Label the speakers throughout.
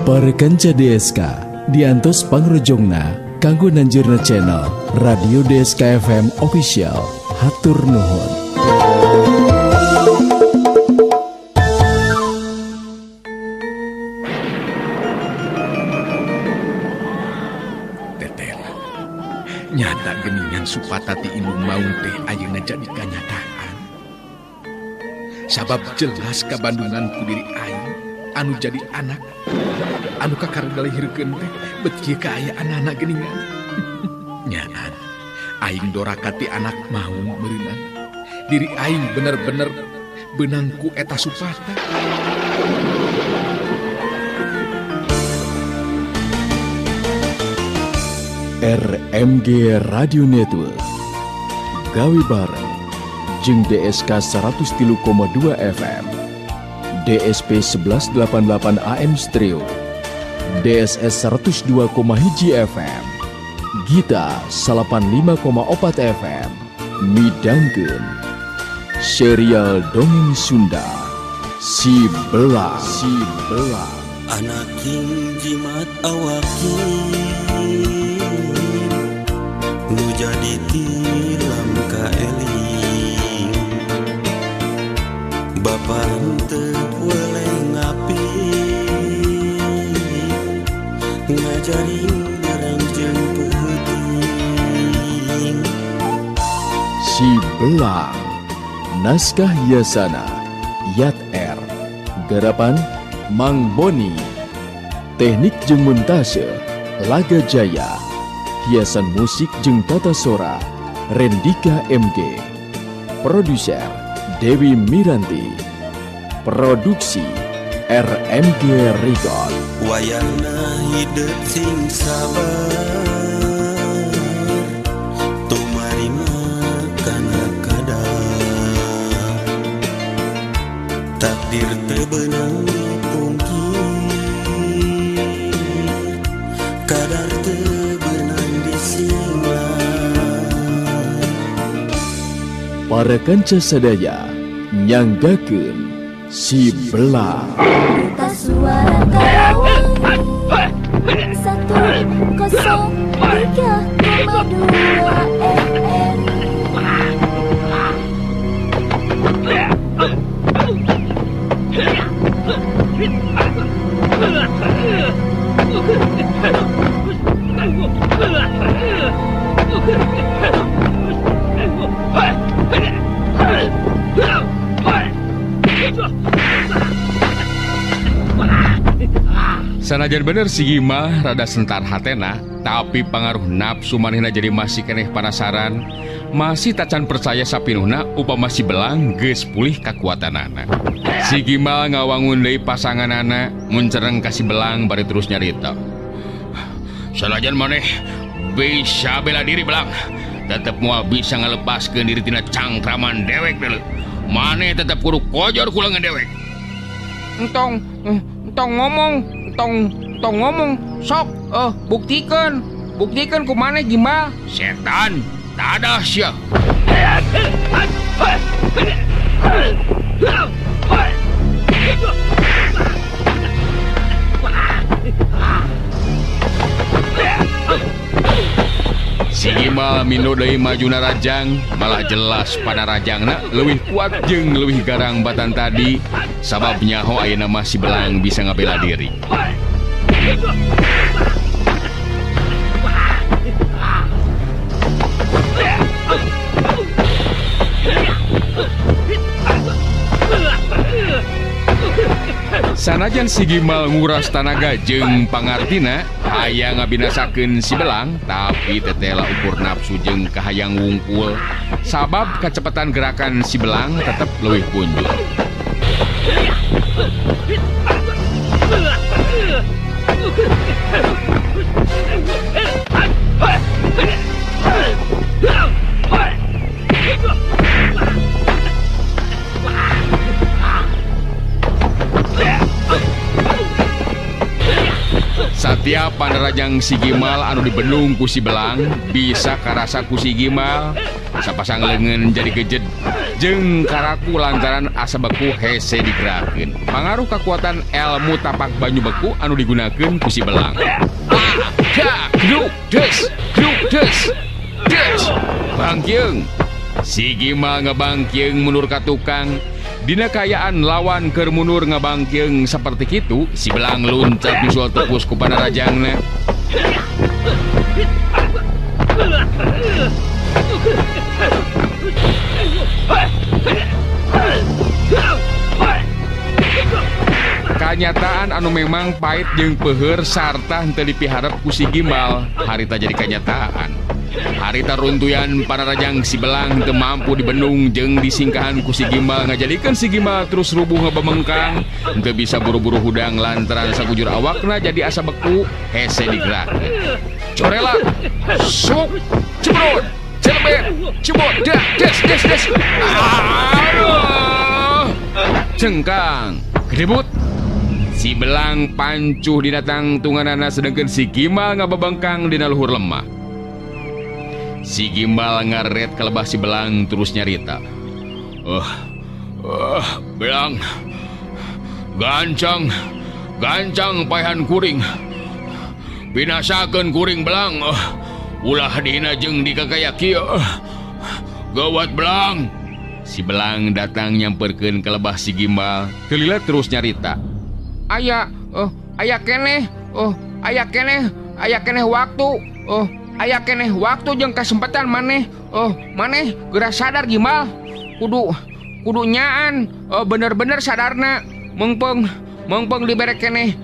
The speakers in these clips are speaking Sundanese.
Speaker 1: Para kanca DSK diantos pangrojongna kanggo nanjurna channel Radio DSK FM Official. Hatur nuhun.
Speaker 2: Tetela, nyata geningan supatati ilmu maung teh ayeuna jadi kanyataan. Sabab jelas kabandunganku diri aing anu jadi anak, anu kakar galihirkeun teh bet kieu ka aya anak geningan. Nyaan, aing dorakati anak maung meureunan. Diri aing bener-bener benangku eta supata.
Speaker 1: RMG Radio Network gawe bareng jeung DSK 103,2 FM, DSP 1188 AM Stereo, DSS 102,1 FM, Gita 85,4 FM, midangkeun serial dongeng Sunda Si Belang.
Speaker 3: Anak king jimat awakin nu jadi tilam ka eling Bapa henteu boleh ngapi ngajarin barang jeung peuting
Speaker 1: Si Belang. Naskah hiasana Yat R. Garapan Mang Boni. Teknik jeung montase Laga Jaya. Hiasan musik jeung tata sora Rendika MG. Produser Dewi Miranti. Produksi RMG Record.
Speaker 3: wayahna hidup sing sabar tumarima kana kadar takdir teu beunang dipungkir kadar teu beunang disinglah.
Speaker 1: Para kanca sadaya nyanggakeun Si Belang.
Speaker 4: Kita suara Karawang 103,2 FM.
Speaker 2: Sanajan bener si Gima rada sentar hatena, tapi pengaruh nafsu manehna jadi masih keneh penasaran, masih tacan percaya sapinuhna upama Si Belang geus pulih kakuatanana. Si Gima ngawangun deui pasanganana mun cereng ka Si Belang bari terus nyarita. Sanajan maneh bisa bela diri Belang, tetep moal bisa ngalepaskeun diri tina cangkraman dewek deuleu. Maneh tetep kudu kojor ku leungeun dewek.
Speaker 5: Entong ngomong sok buktikan ku mana Gimbal.
Speaker 2: Setan dadah sia. Si Gimbal mindo deui majuna rajang, malah jelas pada rajangna leuwih kuat jeung leuwih garang batan tadi, sabab nyaho ayeuna mah Si Belang bisa ngabela diri. Sanajan si Gimbal nguras tanaga jeung pangartina aya ngabinasakeun Si Belang, tapi tetela ukur nafsu jeung kahayang wungkul, sabab kacepetan gerakan Si Belang tetep leuwih punjul. Tiap pandarajang si Gimal anu dibendung ku si Belang bisa karasa ku si Gimal sapasang leungeun jadi gejed jeung karaku lantaran asa beku hese digerakeun. Pangaruh kekuatan ilmu tapak banyu beku anu digunakeun ku si Belang. Gluk des bangkeung. Si Gimal ngabangkeung mundur ka tukang. Dina kayaan lawan keur mundur ngabangkeung saperti kitu, si Belang luncat nyusul tepus ku panarajangna. Kanyataan anu memang pahit jeung peuheur sarta henteu dipiharep ku si Gimbal harita jadi kanyataan. Harita runtuyan panarajang si Belang teu mampu dibendung jeung disingkahan ku si Gimbal ngajadikeun si Gimbal terus rubuh ngebemengkang henteu bisa buru-buru hudang lantaran sakujur awakna jadi asa beku hese digerakkeun. Corela sok cebrot celebet cebot des cengkang kedebut. Si Belang pancuh dina tangtunganana sedengkeun si Gimbal ngababengkang dina luhur lemah. Si Gimbal ngaret ka lebah si Belang terus nyarita. Belang, gancang paehan kuring. Binasakeun kuring Belang. Ulah dina jeung dikakaya kieu. Gawat Belang. Si Belang datang nyamperkeun ka lebah si Gimbal. Kelila terus nyarita.
Speaker 5: Aya keneh waktu. Aya keneh waktu jeung kesempatan maneh geura sadar Gimbal. Kudu nyaan bener-bener sadarna mengpeng dibere keneh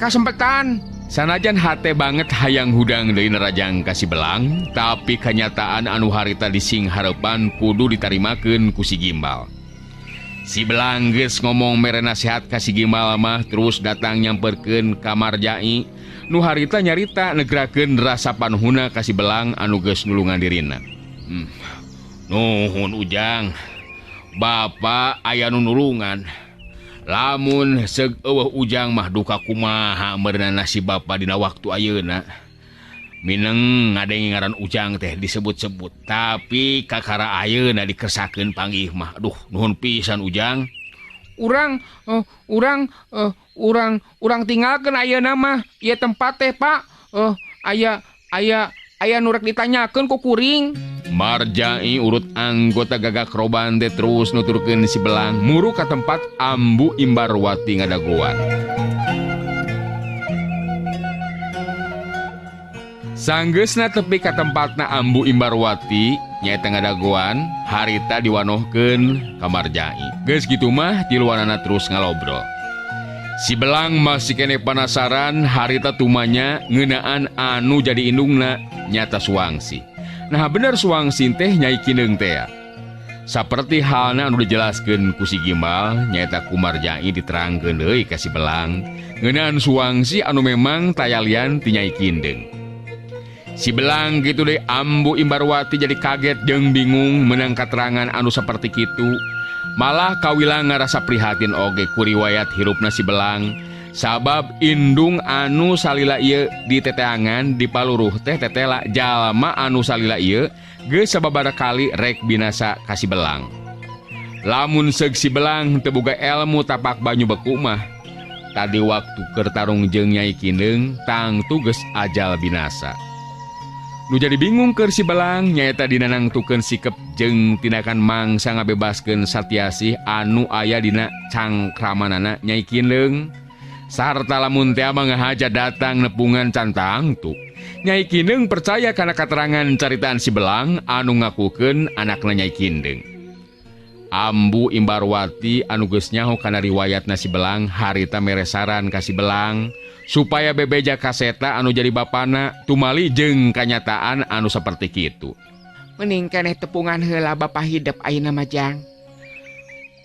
Speaker 5: kesempatan.
Speaker 2: Sanajan hate banget hayang hudang deui narajang ka si Belang, tapi kenyataan anu harita dising harepan kudu ditarimakeun ku si Gimbal. Si Belang geus ngomong mere nasihat ka si Gimbal mah terus datang nyamperkeun ka Marjai nu harita nyarita negrakeun rasa panuhuna ka si Belang anu geus nulungan dirina. Nuhun Ujang. Bapa aya nu nulungan. Lamun seug eueuh Ujang mah duka kumaha meurna si bapa dina waktu ayeuna. Mineng ngadenge ngaran Ujang teh disebut-sebut, tapi kakara ayeuna dikersakeun panggih mah. Aduh, nuhun pisan Ujang. Urang tinggalkeun ayeuna mah ieu tempat teh, Pak. Aya nu rek ditanyakeun ku kuring. Marjai urut anggota gagak roban teh terus nuturkeun si Belang muru ka tempat Ambu Imbarwati ngadagoan. Sanggeusna tepi ka tempatna Ambu Imbarwati nyaeta ngadagoan, harita diwanohkeun ka Marjai. Geus kitu mah tiluanana terus ngalobrol. Si Belang masih kene penasaran harita tumanya ngeunaan anu jadi indungna nyata Suwangsi. Nah bener Suwangsi teh Nyai Kindeung teh. Saperti halna anu dijelaskeun ku si Gimbal nyaeta ku Marjai diterangkeun deui ka si Belang ngeunaan Suwangsi anu memang tayalian ti Nyai Kindeung. Si Belang gitu deh Ambu Imbarwati jadi kaget jeung bingung menang katerangan anu saperti kitu. Malah kawilang ngarasa prihatin oge ku riwayat hirupna si Belang. Sabab indung anu salila ieu diteteangan dipaluruh teh tetela jalma anu salila ieu geus sababaraha kali rek binasa ka si Belang. Lamun seug si Belang teu boga elmu tapak banyu beku mah tadi waktu keur tarung jeung Nyai Kindeung tangtu geus ajal binasa. Nu jadi bingung keur si Belang nyaeta dina nangtukeun sikep jeung tindakan mangsa ngabebaskeun Satyasih anu aya dina cangkramanana Nyai Kindeung. Sarta lamun teh mah ngahaja datang nepungan can tangtu. Nyai Kindeung percaya kana katerangan caritaan si Belang anu ngakukeun anakna Nyai Kindeung. Ambu Imbarwati anu geus nyaho kana riwayatna si Belang harita mere saran ka si Belang supaya bebeja kaseta anu jadi bapana tumali jeung kanyataan anu saperti kitu.
Speaker 5: Mending keneh tepungan heula bapa hidup ayeuna mah Jang.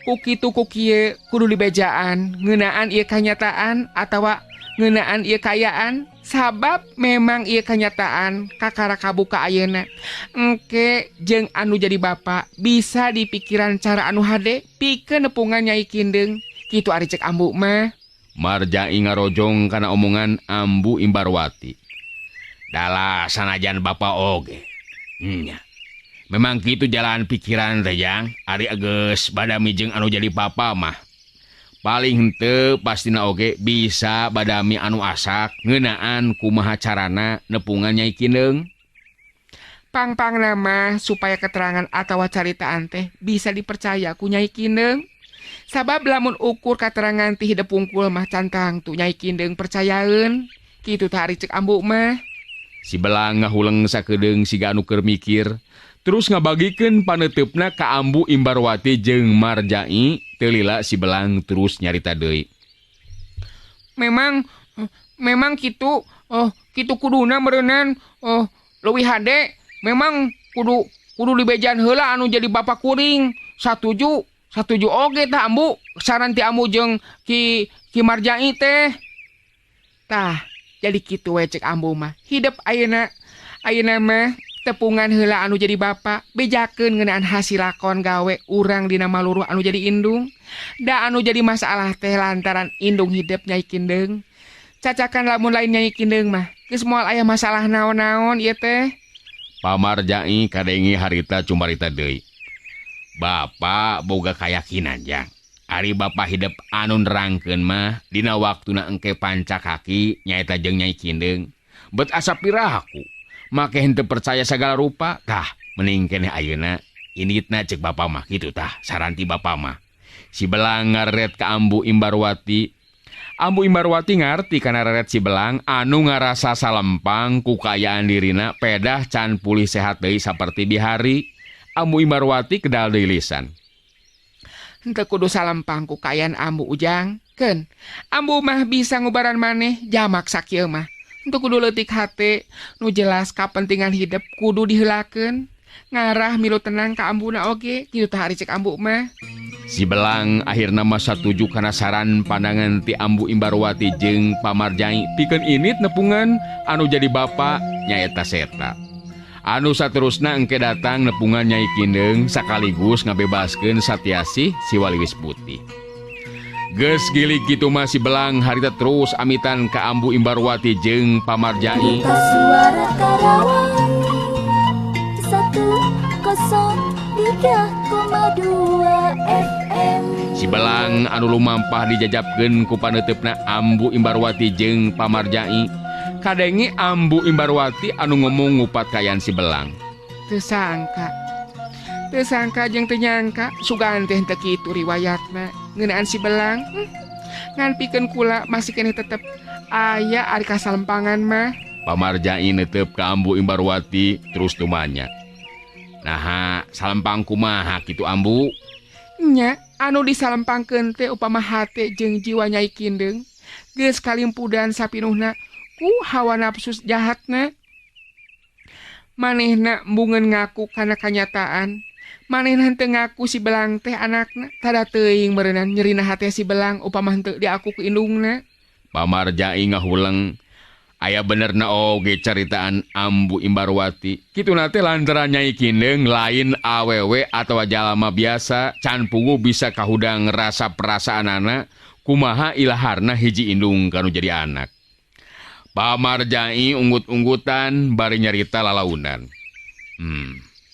Speaker 5: Kukitu kukieu kudu dibejaan ngeunaan ieu kanyataan atawa ngeunaan ieu kayaan sabab memang ieu kanyataan kakara kabuka ayeuna. Engke jeung anu jadi bapa bisa dipikiran cara anu hade pikeun nepungan Nyai Kindeung. Kitu ari cek Ambu mah.
Speaker 2: Marjai ngarojong kana omongan Ambu Imbarwati. Dalah sanajan Bapak oge. Nya. Memang kitu jalan pikiran teh Jang. Ari geus badami jeung anu jadi papa mah. Paling henteu pastina oge bisa badami anu asak ngeunaan kumaha carana nepungan Nyai Kindeung.
Speaker 5: Pang-pang nama supaya keterangan atau caritaan teh bisa dipercaya ku Nyai Kindeung. Sabab lamun ukur keterangan ti hidup pungkul mah cantang tu Nyai Kindeung percayaeun. Kitu teh ari cek Ambu mah.
Speaker 2: Si Belang ngahuleng sakedeung siga anu keur mikir, terus ngabagikeun paneteupna ka Ambu Imbarwati jeung Marjai. Teu lila si Belang terus nyarita deui.
Speaker 5: Memang kitu kuduna meureunnan leuwih hade. Memang kudu dibejaan heula anu jadi bapak kuring. Satuju oge tah Ambu. Saran ti Ambu jeung Ki Marjai teh. Tah, jadi kitu we cek Ambu mah. Hidup ayeuna mah tepungan heula anu jadi bapak. Bejakeun ngeunaan hasil lakon gawe urang dina maluruh anu jadi indung. Da anu jadi masalah teh lantaran indung hidup Nyai Kindeung. Cacakan lamun lain Nyai Kindeung mah. Geus moal aya masalah naon-naon ieu teh.
Speaker 2: Pamarjai kadengi harita cumarita deui. Bapak boga kayakinan Jang. Ari Bapak hidup anu nerangkeun mah dina waktuna engke panca kaki nyaeta jeung Nyai Kindeung. Bet asa pirahaku. Make henteu percaya segala rupa. Tah, mending keneh ayeuna initna cek Bapak mah kitu tah saranti Bapak mah. Si Belang ngaret ka Ambu Imbarwati. Ambu Imbarwati ngarti kana reret si Belang anu ngarasa salempang ku kayaan dirina pedah can pulih sehat deui saperti bihari. Ambu Imbarwati kedal deui lisan.
Speaker 5: Henteu kudu salempang ku kayaan Ambu Ujang. Keun, Ambu mah bisa ngubaran maneh jamak sakieu mah. Henteu kudu leutik hate nu jelas kapentingan hidup kudu diheulakeun. Ngarah milu tenang ka Ambuna oge, kitu tah ari cek Ambu mah.
Speaker 2: Si Belang akhirna mah satuju kana saran pandangan ti Ambu Imbarwati jeung Pamarjai pikeun init nepungan anu jadi bapak nyaeta Seta. Anu saterusna engke datang nepungan Nyai Kindeung sakaligus ngabebaskeun Satyasih si Waliwis Putih. Geus gilig kitu mah si Belang harita terus amitan ka Ambu Imbarwati jeung Pamarjai.
Speaker 4: Suara Karawang 103,2 FM.
Speaker 2: Si Belang anu lumampah dijajabkeun ku paneteupna Ambu Imbarwati jeung Pamarjai. Kadengi Ambu Imbarwati anu ngomong ngupat kayaan si Belang.
Speaker 5: Teu sangka jeung teu nyangka sugan teh teu kitu riwayatna ngeunaan si Belang. Ngan pikeun kula masih keneh tetep aya ari kasalempangan mah.
Speaker 2: Pamarjai netep ka Ambu Imbarwati terus tumanya. Nah, salempang kumaha kitu Ambu?
Speaker 5: Nya, anu disalempangkeun teh upama hate jeung jiwa Nyai Kindeung geus kalimpudan sapinuhna ku hawa nafsu jahatna. Manehna embungeun ngaku kana kanyataan. Manehna henteu ngaku si Belang teh anakna. Tada teuing meureunnan nyerina hate si Belang upama henteu diaku ku indungna.
Speaker 2: Pamarjai ngahuleng. Aya benerna oge caritaan Ambu Imbarwati. Kituna teh lantaran Nyai Kindeung lain awewe atawa jalma biasa can puguh bisa kahudang rasa perasaanana kumaha ilaharna hiji indung kanu jadi anak. Pamarjai unggut-unggutan bari nyarita lalaunan.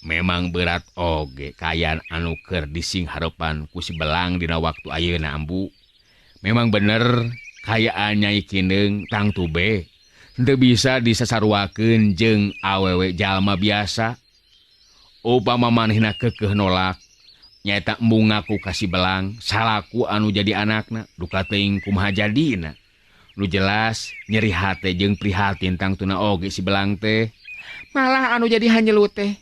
Speaker 2: Memang berat oge kayaan anu keur dising harepan ku si Belang dina waktu ayeuna Ambu. Memang bener kayaan Nyai Kindeung tang tube henteu bisa disasaruakeun jeung awewe jalma biasa. Upama manehna keukeuh nolak nyaeta embung ngaku ka si Belang salaku anu jadi anakna duka teuing kumaha jadina. Nu jelas nyeri hate jeung prihatin tang tuna oge si Belang teh.
Speaker 5: Malah anu jadi hanyelut teh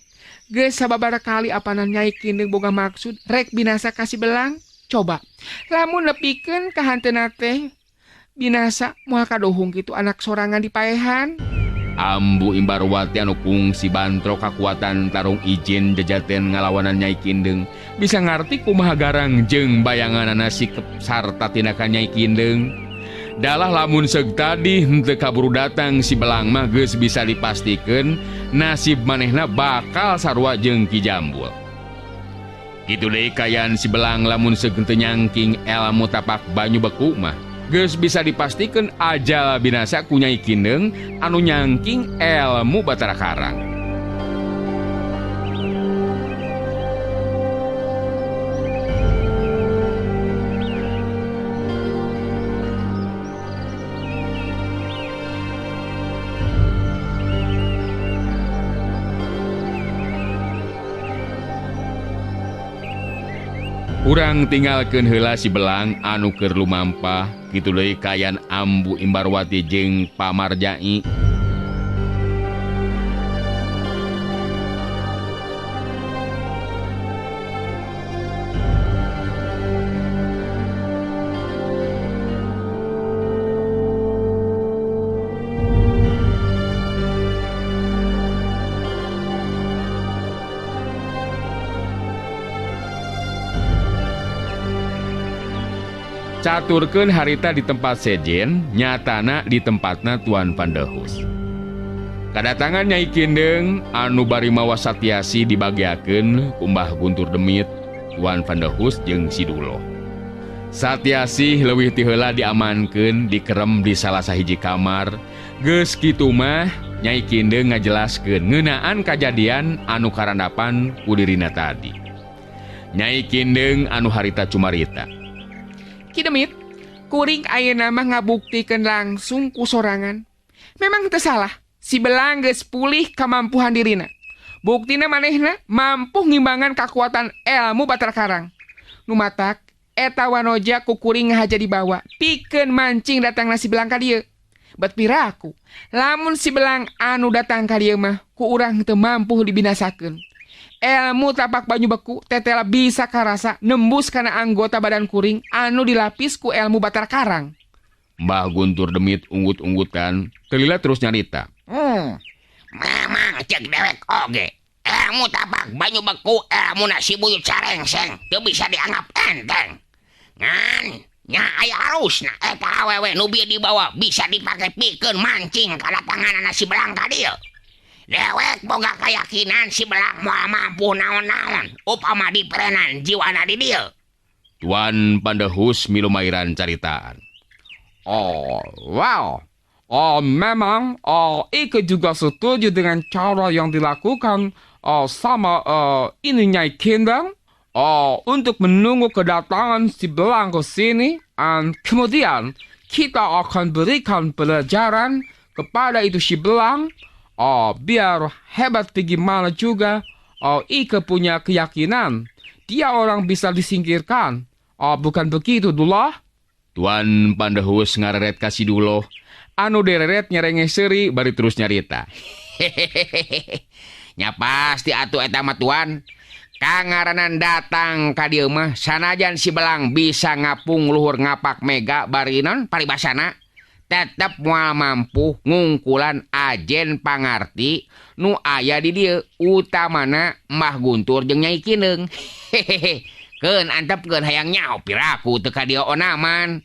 Speaker 5: geus sababaraha kali apanan Nyai Kindeung boga maksud rek binasa ka si Belang. Coba lamun nepikeun ka hanteuna teh binasa moal kadohong gitu anak sorangan di paehan.
Speaker 2: Ambu Imbarwati anu kungsi bantro kakuatan tarung izin jajaten ngalawanan Nyai Kindeung bisa ngarti kumaha garang jeung bayanganana sikep sarta tindakan Nyai Kindeung. Dalah lamun seug tadi henteu kaburu datang si Belang mah geus bisa dipastikeun nasib manehna bakal sarua jeung Ki Jambul. Kitu deui kayaan si Belang lamun seug teu nyangking elmu tapak banyu beku mah. geus bisa dipastikan ajal binasa ku Nyai Kindeng anu nyangking ilmu Batara Karang. Urang tinggalkeun heula si Belang anu keur lumampah kitu deui kayan Ambu Imbarwati jeung Pamarjai. Caturkeun harita di tempat sejen, nyatana di tempatna Tuan Pandehus. Kadatangan Nyai Kindeng anu bari mawa Satyasi dibagiakeun ku Mbah Guntur Demit, Tuan Pandehus jeung Siduloh. Satyasi leuwih ti heula diamankeun dikerem di salah sahiji kamar. Geus kitu mah Nyai Kindeng ngajelaskeun ngeunaan kajadian anu karandapan ku dirina tadi. Nyai Kindeng anu harita cumarita.
Speaker 5: Ki Demit, kuring ayeuna mah ngabuktikeun langsung ku sorangan. Memang teu salah, si Belang geus pulih kamampuhan dirina. Buktina manehna mampu ngimbangan kakuatan ilmu Batara Karang. Nu matak eta wanoja ku kuring ngahaja dibawa pikeun mancing datangna si Belang ka dieu. Bet piraku, lamun si Belang anu datang ka dieu mah ku urang teu mampu dibinasakeun. Ilmu tapak banyu beku tetela bisa karasa nembus kana anggota badan kuring anu dilapis ku ilmu Batara Karang.
Speaker 2: Mbah Guntur Demit unggut-unggutan, telila terus nyarita.
Speaker 6: Memang cek dewek oge. Ilmu tapak banyu beku ilmu nasi buyut sarengseng teu bisa dianggap enteng. Ngan nya aya harusna eta awewe nu bieu dibawa bisa dipake pikeun mancing kadatangan nasi Belang ka dieu. Dewek boga keyakinan si Belang moal mampu naon-naon upama diperenan jiwana di dieu.
Speaker 2: Tuan Pandehus milumairan caritaan.
Speaker 5: Oh, wow. Oh, memang Ike juga setuju dengan cara yang dilakukan sama ini Nyai Kindeng untuk menunggu kedatangan si Belang ke sini, dan kemudian kita akan berikan pelajaran kepada itu si Belang. Biar hebat gimana juga, Ike punya keyakinan dia orang bisa disingkirkan. Bukan begitu, Duloh?
Speaker 2: Tuan Pandehus ngareret ka Siduloh, anu dereret nyerenge seuri bari terus nyarita.
Speaker 6: Nya pasti atuh eta mah Tuan. Kangaranan datang ka dieu mah sanajan si Belang bisa ngapung luhur ngapak mega bari non paribasana. Tetep moal mampu ngungkulan ajen pangarti nu aya di dieu utamana Mbah Guntur jeung Nyai Kindeng. Keun antepkeun hayang nyaho piraku teu ka dieu onaman.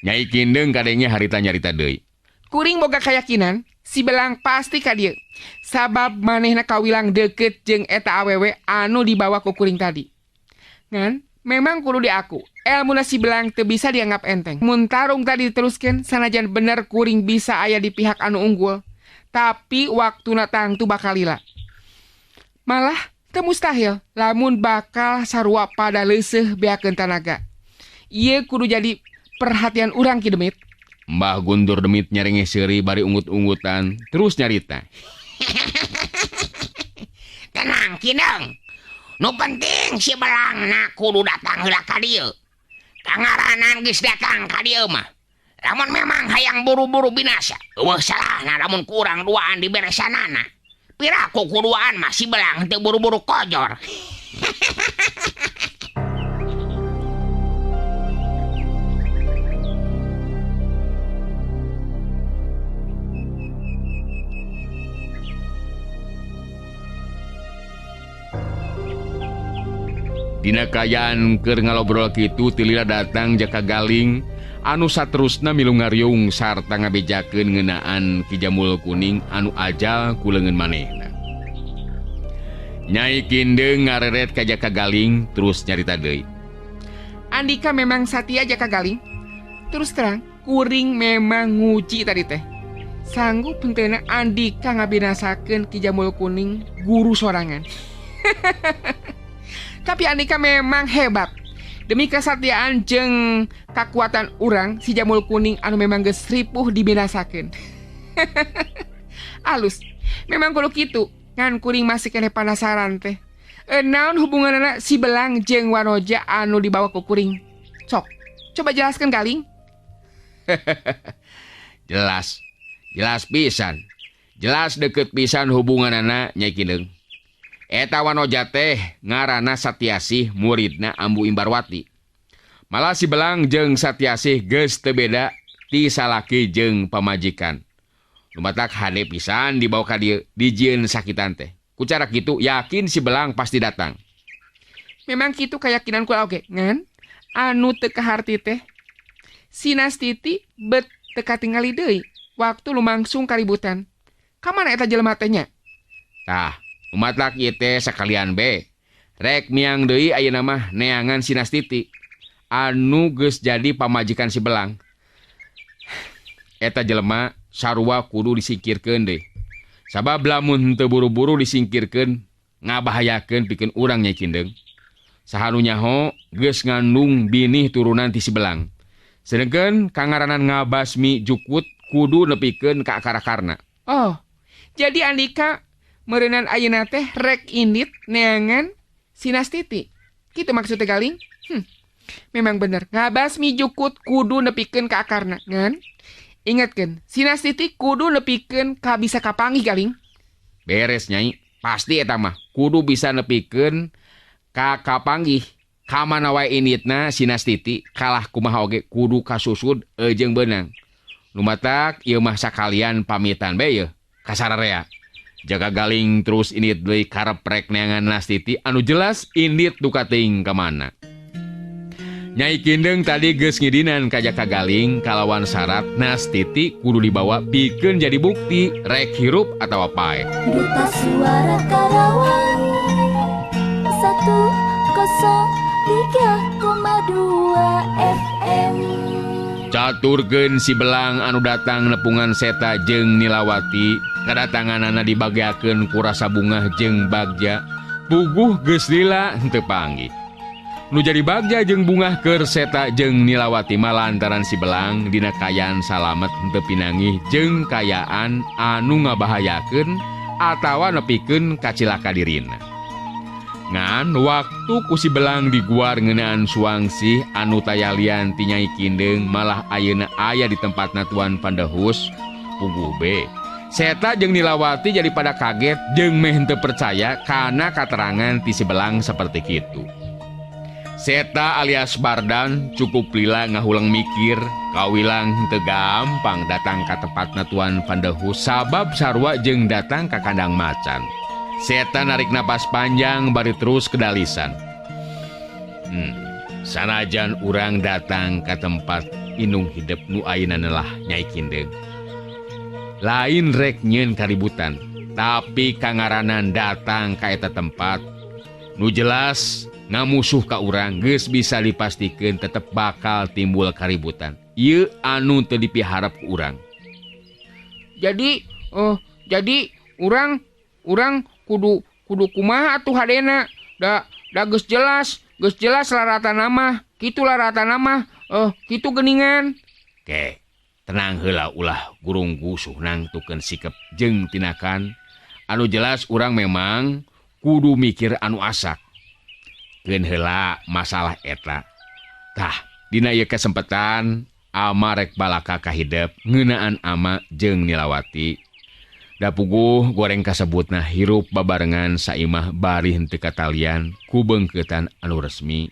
Speaker 2: Nyai Kindeng kadenge harita nyarita deui.
Speaker 5: Kuring boga keyakinan si Belang pasti ka dieu. Sabab manehna kawilang deukeut jeung eta awewe anu dibawa ku kuring tadi. Ngan memang kudu diaku, ilmu si Belang teu bisa dianggap enteng. Mun tarung tadi diteruskeun sanajan bener kuring bisa aya di pihak anu unggul, tapi waktuna tangtu bakal lila. Malah teu mustahil lamun bakal sarua pada leuseuh beakeun tanaga. Ieu kudu jadi perhatian urang Ki Demit.
Speaker 2: Mbah Guntur Demit nyarenge seuri bari unggut-unggutan terus nyarita.
Speaker 6: Tenang Kindeng. Nu penting si Belang na kudu datang heula ka dieu. Kangaranan geus datang ka dieu mah. Lamun memang hayang buru-buru binasa, eueuh salahna lamun kurang duaan diberesanana. Piraku kuduaan mah si Belang teu buru-buru kojor.
Speaker 2: Dina kayaan keur ngalobrol kitu tilila datang Jaka Galing anu saterusna milu ngariung sarta ngabejakeun ngeunaan Ki Jamul Kuning anu ajal ku leungeun manehna. Nyai Kindeng ngareret ka Jaka Galing terus nyarita deui.
Speaker 5: Andika memang satia Jaka Galing, terus terang kuring memang nguci tadi teh. Sanggup pentena Andika ngabinasakeun Ki Jamul Kuning guru sorangan. Tapi Andika memang hebat. Demi kesatiaan jeung kakuatan urang, si Jamul Kuning anu memang geus ripuh dibinasakeun. Alus, memang kudu kitu. Ngan kuring masih keneh penasaran teh. Naon hubunganna si Belang jeung Wanoja anu dibawa ku kuring? Sok, coba jelaskan Galing.
Speaker 6: Jelas pisan. Jelas deket pisan hubunganana Nyai Kindeung. Eta Wanoja teh ngaranna Satyasih, muridna Ambu Imbarwati. Malah si Belang jeung Satyasih geus teu beda ti salaki jeung pamajikan. Lumatak hade pisan dibawa ka dieu dijieun sakitan teh. Ku cara kitu yakin si Belang pasti datang.
Speaker 5: Memang kitu keyakinan kula oge, ngan anu teu kaharti teh. Si Nastiti bet teu katingali deui waktu lumangsung kaributan. Ka mana eta jelema teh nya?
Speaker 6: Tah, umatak ieu teh sakalian be. Rek miang deui ayeuna mah neangan si Nastiti anu geus jadi pamajikan si Belang. Eta jelema sarua kudu disingkirkeun deui. Sabab lamun teu buru-buru disingkirkeun ngabahayakeun pikeun urang Nyai Kindeung. Sahanu nyaho geus ngandung binih turunan ti si Belang. Sedengkeun kangaranan ngabasmi Jukut kudu nepikeun ka akar-akarna.
Speaker 5: Oh, jadi Andika meureunan ayeuna teh rek indit neangan si Nastiti. Kitu maksudnya Galing? Memang bener, ngabasmi Jukut kudu nepikeun ka akarna, ngan? Ingatkeun, si Nastiti kudu nepikeun ka bisa kapanggih Galing.
Speaker 6: Beres Nyai, pasti eta mah kudu bisa nepikeun ka kapanggih. Ka mana wae inditna si Nastiti kalah kumaha oge kudu kasusud jeung beunang. Lumatak ieu mah sakalian pamitan bae yeuh ka sararea. Jaga Galing terus indit deui karep rek neangan Nastiti anu jelas indit duka teuing ka mana. Nyai Kindeung tadi geus ngidinan ka Jaka Galing kalawan syarat Nastiti kudu dibawa pikeun jadi bukti rek hirup atawa pae.
Speaker 4: Duta Suara Karawang 103,2 FM.
Speaker 6: Caturkeun si Belang anu datang nepungan Seta jeung Nilawati, kadatanganana dibagiakeun ku Rasa Bungah jeung Bagja, puguh geus lila henteu panggih. Nu jadi Bagja jeung Bungah keur Seta jeung Nilawati mah lantaran si Belang dina kayaan salamet henteu pinangih jeung kayaan anu ngabahayakeun atawa nepikeun kacilaka dirina. Ngan waktu ku si Belang diguar ngeunaan Suwangsih anu tayalian ti Nyai Kindeung malah ayeuna aya di tempatna Tuan Pandehus, puguh be. Seta jeung Nilawati jadi pada kaget jeung meh henteu percaya kana katerangan ti si Belang saperti kitu. Seta alias Bardan cukup lila ngahulang mikir, kawilang henteu gampang datang ka tempatna Tuan Pandehus sabab sarua jeung datang ka kandang macan. Seta narik napas panjang bari terus kedalisan. Sanajan urang datang ke tempat inung hidup nu ayeuna lah Nyai Kindeung. Lain rek nyieun kaributan, tapi kangaranan datang ka eta tempat nu jelas ngamusuh ka urang geus bisa dipastikeun tetep bakal timbul kaributan. Ieu anu teu dipiharep ku urang.
Speaker 5: Jadi urang kudu kumaha atuh hadena. Da geus jelas laratan nama. Kitu laratan nama. Kitu geuningan.
Speaker 6: Oke, tenang heula ulah gurung gusuh nangtukeun sikep jeung tinakan. Anu jelas urang memang kudu mikir anu asak. Keun heula masalah eta. Tah, dina ieu kesempatan Ama rek balaka ka hidep ngeunaan Ama jeung Nilawati. Da puguh goreng kasebutna hirup babarengan saimah bari henteu katalian ku beungkeutan anu resmi.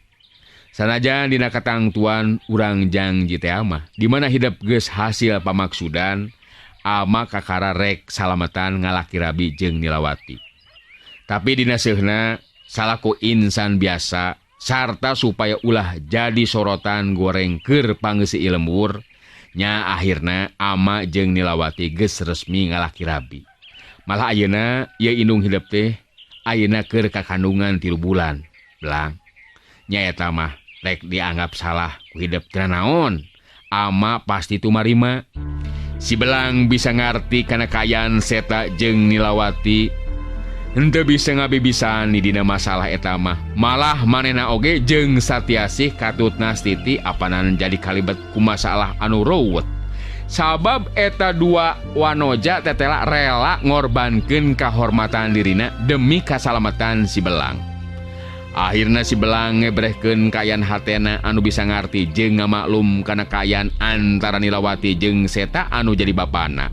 Speaker 6: Sanajan dina katangtuan urang janji teh mah di mana hidup geus hasil pamaksudan, Ama kakara rek salametan ngalaki rabi jeung Nilawati. Tapi dina seunna salaku insan biasa sarta supaya ulah jadi sorotan goreng keur pangeuseuh lembur, nya akhirna Ama jeung Nilawati geus resmi ngalaki rabi. Malah ayeuna ieu indung hidup teh ayeuna keur kakandungan 3 bulan. Belang nya eta mah rek dianggap salah ku hidup teu naon.
Speaker 2: ama pasti tumarima. Si Belang bisa ngarti kana kayan Seta jeung Nilawati. Henteu bisa ngabibisan di dina masalah eta mah. Malah manehna oge jeung Satyasih katutna Titi apanan jadi kalibet ku masalah anu ruwet. Sabab eta dua wanoja tetela rela ngorbankeun kahormatan dirina demi kasalamatan si Belang. Akhirna si Belang ngebrehkeun kayan hatena anu bisa ngarti jeung ngamaklum kana kayan antara Nilawati jeung Seta anu jadi bapana.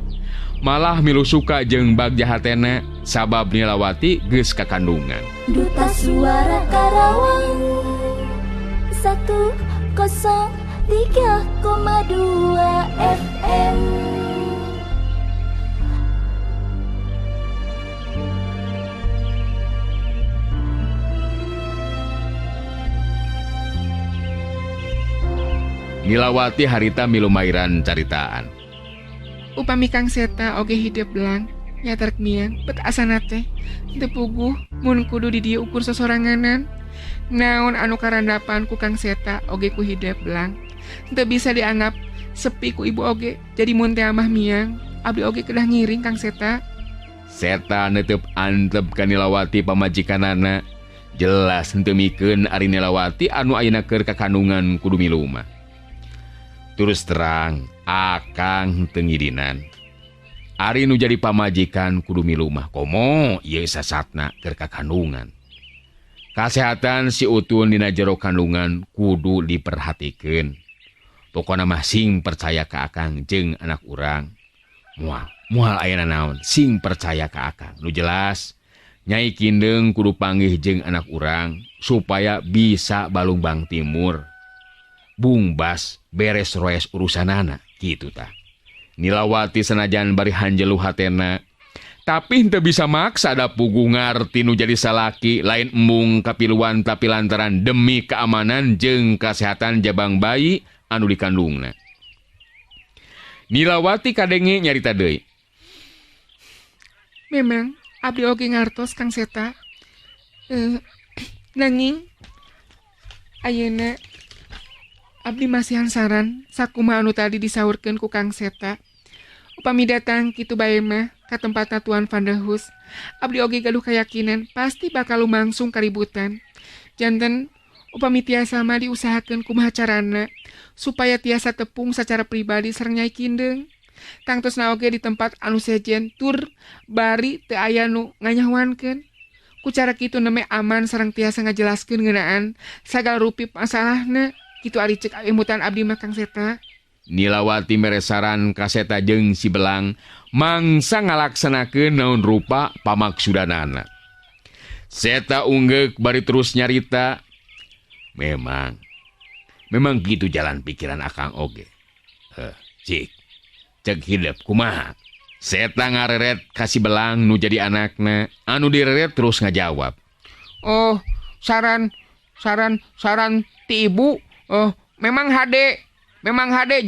Speaker 2: Malah milu suka jeung bagja hatena sabab Nilawati geus kakandungan.
Speaker 4: Duta Suara Karawang 103,2 FM.
Speaker 2: Nilawati harita milu mairan caritaan.
Speaker 5: Upami Kang Seta oge hidup belang nyatarek miang bet asana teh teu puguh mun kudu di dieu ukur sosoranganan. Naon anu karandapan ku Kang Seta oge ku hidup belang teu bisa dianggap sepi ku ibu oge. Jadi mun teh amah miang abdi oge kedah ngiring Kang Seta.
Speaker 2: Seta netep antep ka Nilawati pamajikanana. Jelas henteu mikeun ari Nilawati anu ayeuna keur kakandungan kudu milu mah. Terus terang, akang teu ngidinan. Ari nu jadi pamajikan kudu milu mah komo ieu sasatna keur kakandungan. Kasehatan si Utun dina jero kandungan kudu diperhatikeun. Pokona mah sing percaya ka akang jeung anak urang. Moal ayeuna naon sing percaya ka akang. Nu jelas Nyai Kindeung kudu panggih jeung anak urang supaya bisa balungbang timur. Bungbas beres roes urusanana kitu tah. Nilawati sanajan bari hanjelu hatena tapi henteu bisa maksa da puguh ngarti nu jadi salaki lain embung kapiluan tapi lantaran demi keamanan jeung kasehatan jabang bayi anu dikandungna. Nilawati kadenge nyarita deui.
Speaker 5: Memang abdi oge ngartos Kang Seta. Nanging ayeuna abdi masih hansaran sakumaha anu tadi disaurkeun ku Kang Seta. Upami datang kitu bae mah ka tempatna Tuan Vandahus, abdi oge gaduh kayakinan pasti bakal lumangsung kaributan. Janten upami tiasa mah diusahakeun kumaha carana supaya tiasa tepung secara pribadi sareng Nyai Kindeung. Tangtosna oge di tempat anu sejen tur bari teu aya nu nganyahwankeun. Ku cara kitu neme aman sareng tiasa ngajelaskeun ngeunaan sagala rupi masalahna. Kitu ari cek emutan abdi mah Kang Seta.
Speaker 2: Nilawati meresaran ka Seta jeung si Belang mangsa ngalaksanakeun naon rupa pamaksudanana. Seta unggek bari terus nyarita. Memang gitu jalan pikiran akang oge. Cek hidup kumaha. Seta ngareret ka si Belang nu jadi anakna, anu direret terus ngajawab.
Speaker 5: Oh, saran ti ibu. Memang hade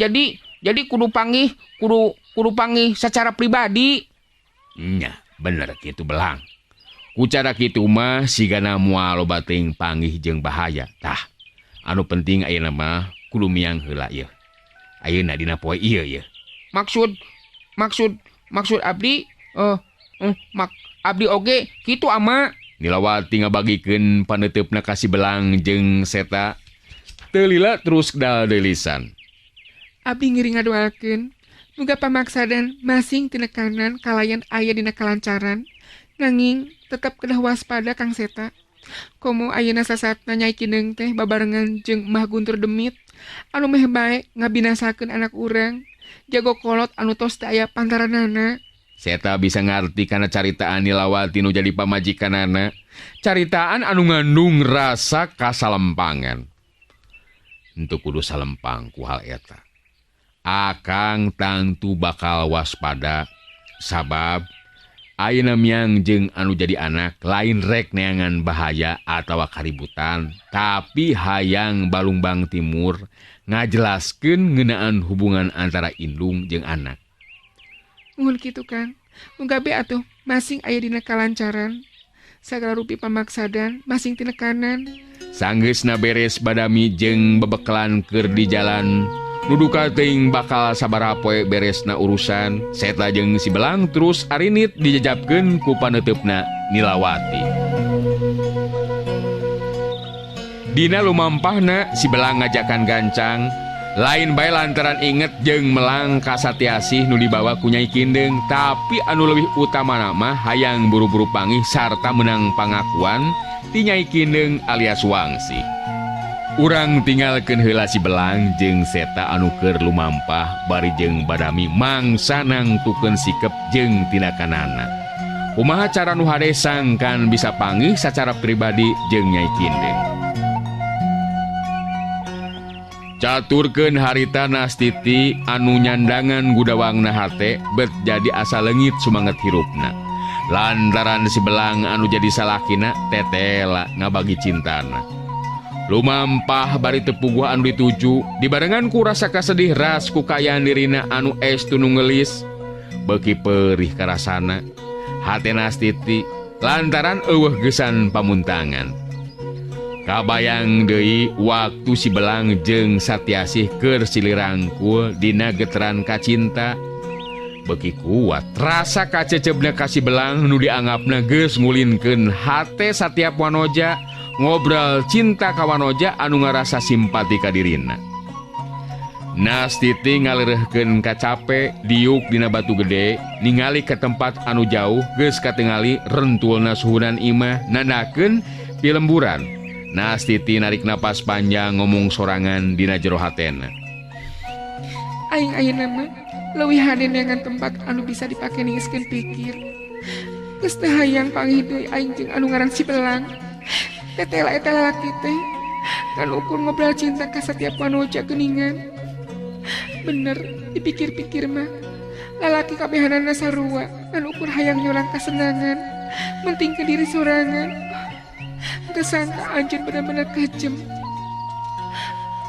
Speaker 5: jadi kudu panggih secara pribadi.
Speaker 2: Nya, bener kitu Belang. Ku cara kitu mah sigana moal loba teuing panggih jeung bahaya. Tah, anu penting ayeuna mah kudu miang heula ieu. Ayeuna dina poe ieu ye.
Speaker 5: Maksud abdi abdi oge kitu ama.
Speaker 2: Nilawati ngabagikeun paneteupna ka si Belang jeung Seta. Teu lila terus dal-delisan.
Speaker 5: Abdi ngiring ngadoakeun muga pamaksadan masing tina kanan kalayan aya dina kalancaran. Nanging tetep kedah waspada Kang Seta. Komo ayeuna sasatna Nyai Kindeung teh babarengan jeung Mah Guntur Demit anu meh bae ngabinasakeun anak urang. Jago kolot anu tos teu aya pantaranana.
Speaker 2: Seta bisa ngarti kana caritaan Nilawati nu jadi pamajikanana. Caritaan anu ngandung rasa kasalempangan. Henteu kudu salempang ku hal eta. Akang tangtu bakal waspada sabab ayeuna miang jeung anu jadi anak lain rek neangan bahaya atawa kaributan, tapi hayang balungbang timur ngajelaskeun ngeunaan hubungan antara indung jeung anak.
Speaker 5: Mun kitu Kang, muga be atuh masing aya dina kalancaran. Sagala rupi pamaksadan masing tina kanan.
Speaker 2: Sanggeusna beres badami jeung bebeklan keur di jalan, Nuduka teuing bakal sabaraha poe beresna urusan, Seta jeung si Belang terus arinit dijajabkeun ku paneteupna Nilawati. Dina lumampahna si Belang ngajakan gancang, lain bae lantaran inget jeung melang kasatiasih nu dibawa ku Nyai Kindeng, tapi anu leuwih utamana mah hayang buru-buru panggih sarta menang pangakuan ti Nyai Kindeng alias Wangsi. Urang tinggalkeun heula si Belang jeung Seta anu keur lumampah bari jeung Badami mangsa nangtukeun sikep jeung tindakanana. Kumaha cara nu hade sangkan bisa panggih sacara pribadi jeung Nyai Kindeng. Caturkeun harita Nastiti anu nyandangan gudawangna hate bet jadi asa leungit sumanget hirupna. Lantaran si Belang anu jadi salakina tetela ngabagi cintana. Lumampah bari tepuguh anu dituju dibarengan ku rasa kasedih ras ku kayaan dirina anu estu nu ngelis beuki perih karasana hate Nastiti lantaran eueuh geusan pamuntangan. Kabayang deui waktu si Belang jeung Satyasih keur silirangkul dina geteran kacinta beuki kuat rasa kacecebna ka si Belang nu dianggapna geus ngulinkeun hate satiap wanoja ngobrol cinta ka wanoja anu ngarasa simpati ka dirina. Nastiti ngalireuhkeun kacape diuk dina batu gede ningali ke tempat anu jauh geus katingali rentulna suhunan imah nandakeun di lemburan. Nastiti narik napas panjang ngomong sorangan dina jero hatena.
Speaker 5: Aing ayeuna mah leuwih hadenengan tempat anu bisa dipake ningiskeun pikir. Geus teu hayang panggih deui aing jeung anu ngaran si Belang. Tetela eta lalaki teh kan ukur ngobrol cinta ka setiap wanoja geuningan. Bener dipikir-pikir mah lalaki kabehanana sarua kan ukur hayang nyulang kasenangan menting ke diri sorangan. Teu sangka anjeun bener-bener kejem.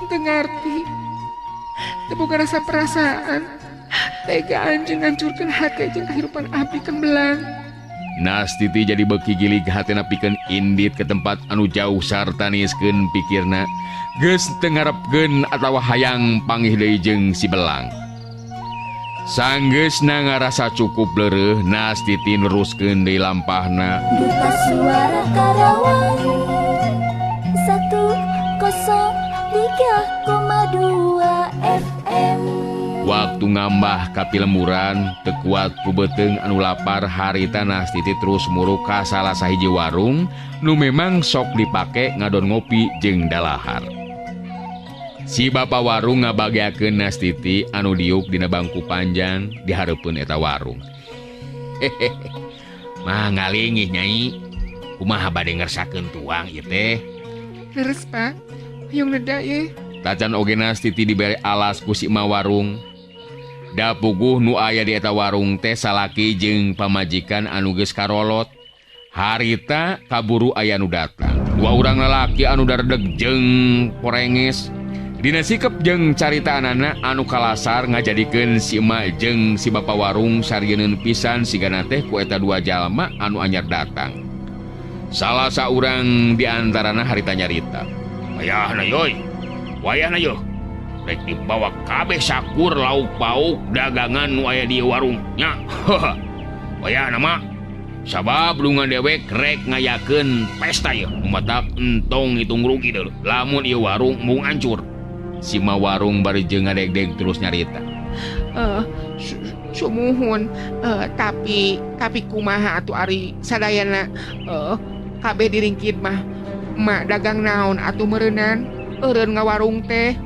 Speaker 5: Teu ngarti teu boga rasa perasaan tega anjeun ngancurkeun hate jeung kahirupan abdi kan Belang.
Speaker 2: Nastiti jadi beuki gilig hatena pikeun indit ke tempat anu jauh sarta niiskeun pikirna geus teu ngarepkeun atawa hayang panggih deui jeung si Belang. Sanggeusna ngarasa cukup leureuh Nastiti neruskeun deui lampahna.
Speaker 4: Duta Suara Karawang 103,2 FM.
Speaker 2: Waktu ngambah ka pilemuran teu kuat ku beuteung anu lapar harita Nastiti terus muruk ka salah sahiji warung nu memang sok dipake ngadon ngopi jeung dalahar. Si bapa warung ngabageakeun Nastiti anu diuk dina bangku panjang di hareupeun eta warung. Mah ngalingih Nyai, kumaha bade ngersakeun tuang ieu teh?
Speaker 5: Leres Pak, hayang neda ye.
Speaker 2: Tacan oge Nastiti dibere alas ku si imah warung. Da puguh nu aya di eta warung teh salaki jeung pamajikan anu geus karolot. Harita kaburu aya nu datang. Dua urang lalaki anu daredeg jeung porenges. Dina sikep jeung caritaanana anu kalasar ngajadikeun si emak jeung si bapa warung sarieun pisan sigana teh ku eta dua jalma anu anyar datang. Salah saurang di antarana harita nyarita. Wayahna yoy. Wayahna yo. Rek dibawa kabeh sakur lauk pauk dagangan nu aya di warung nya. Wayahna mah sabab lungan dewek rek ngayakeun pesta ye matak entong hitung rugi deuleu lamun ieu warung mung hancur. Si ma warung bari jeung ngadeg-deg terus nyarita.
Speaker 5: Sumuhun, tapi kumaha atuh ari sadayana kabeh diringkid mah mak dagang naon atuh meureunnan eureun ngawarung teh.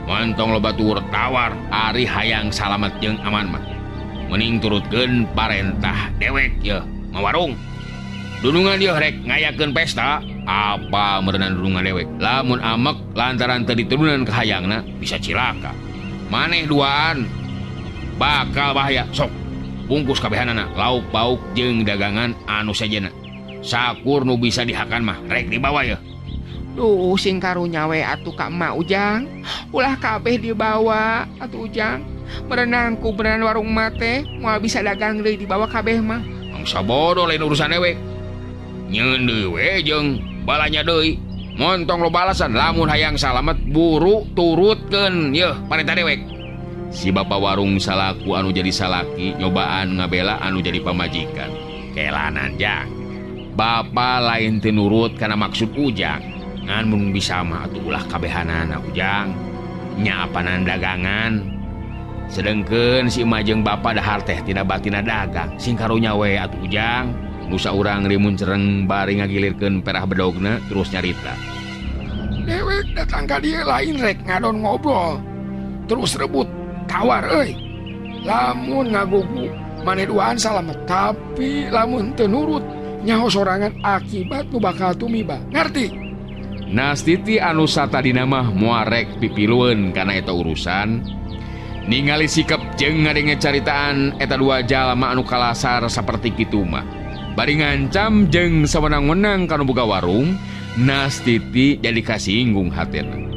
Speaker 2: Montong loba tur tawar ari hayang salamet jeung aman mah. Mending turutkeun parentah dewek ye ngawarung. Dunungan ieu rek ngayakeun pesta, apa meureunnan dunungan dewek. Lamun amek lantaran teu diturunan ka hayangna bisa cilaka. Maneh duaan bakal bahaya. Sok bungkus kabehanana lauk pauk jeung dagangan anu sejenna. Sakur nu bisa dihakan mah rek dibawa ye.
Speaker 5: Duh, sing karunya we atuh ka emak Ujang. Ulah kabeh dibawa atuh Ujang. Merenang ku beneran warung mate moal bisa dagang deui dibawa kabeh mah.
Speaker 2: Mangsa bodoh lain urusan dewek. Nyeun deui we jeung balanya deui.
Speaker 6: montong lo balasan lamun hayang salamet buru turutkeun yeuh parenta dewek.
Speaker 2: Si bapak warung salaku anu jadi salaki nyobaan ngabela anu jadi pamajikan.
Speaker 6: Kelanan Jang.
Speaker 2: Bapak lain teu nurut kana maksud Ujang.
Speaker 6: Ngan mun bisa mah atuh ulah kabehanana Ujang. Nya apanan dagangan. Sedengkeun si imah jeung bapa dahar teh tina batina dagang. Sing karunya we atuh Ujang.
Speaker 2: Nusa urang rimun cereng bari ngagilirkeun perah bedogna terus nyarita.
Speaker 5: Dewek datang ka dieu lain rek ngadon ngobrol. Terus rebut tawar euy. Lamun ngagugu maneh duaan salamet, tapi lamun teu nurut nyaho sorangan akibat nu bakal tumiba. Ngarti?
Speaker 2: Nastiti anu satadina mah moal rek pipilueun kana eta urusan. Ningali sikap jeung ngadenge caritaan eta dua jalma anu kalasar saperti kitu mah. Bari ngancam jeung sawenang-wenang kanu boga warung, Nastiti jadi kasinggung hatena.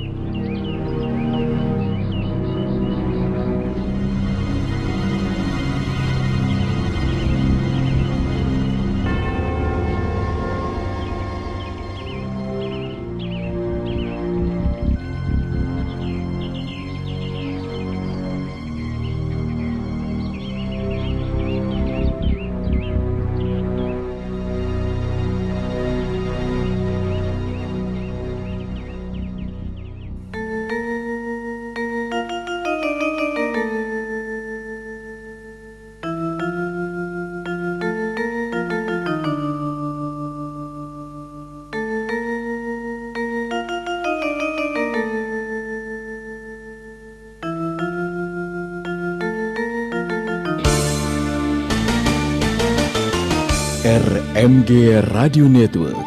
Speaker 1: RMG Radio Network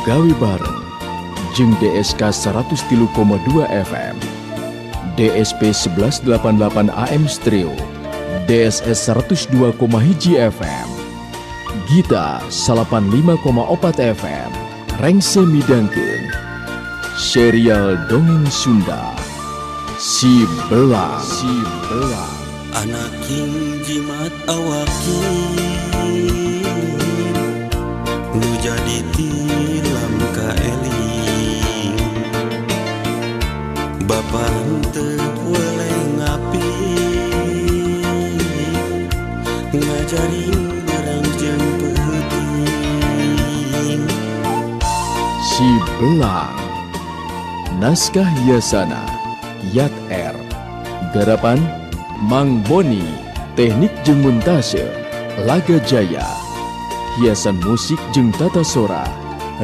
Speaker 1: gawe bareng jeung DSK 103,2 FM, DSP 1188 AM Stereo, DSS 102,1 FM, Gita 85,4 FM, rengse midangkeun serial dongeng Sunda Si Belang.
Speaker 3: Anak king jimat awakin nu jadi tilam ka eling Bapa henteu weleh ngapi ngajaring barang jeung peuting
Speaker 1: Si Belang. Naskah hiasana Yat R. Garapan Mang Boni. Teknik jeung montase Laga Jaya. Hiasan musik jeung tata sora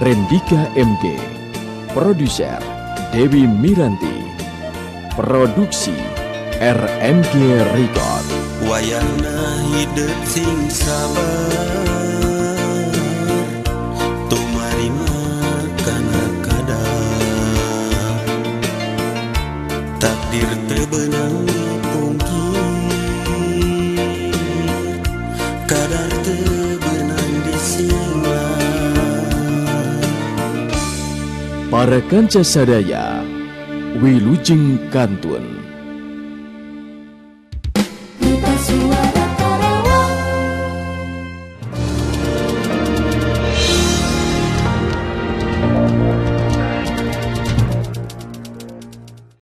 Speaker 1: Rendika MG. Produser Dewi Miranti. Produksi RMG Record.
Speaker 3: wayahna hidup sing sabar tumarima kana kadang takdir teu beunang dipungkir kadar teu beunang disinglang
Speaker 1: Para kanca sadaya wilujeng kantun.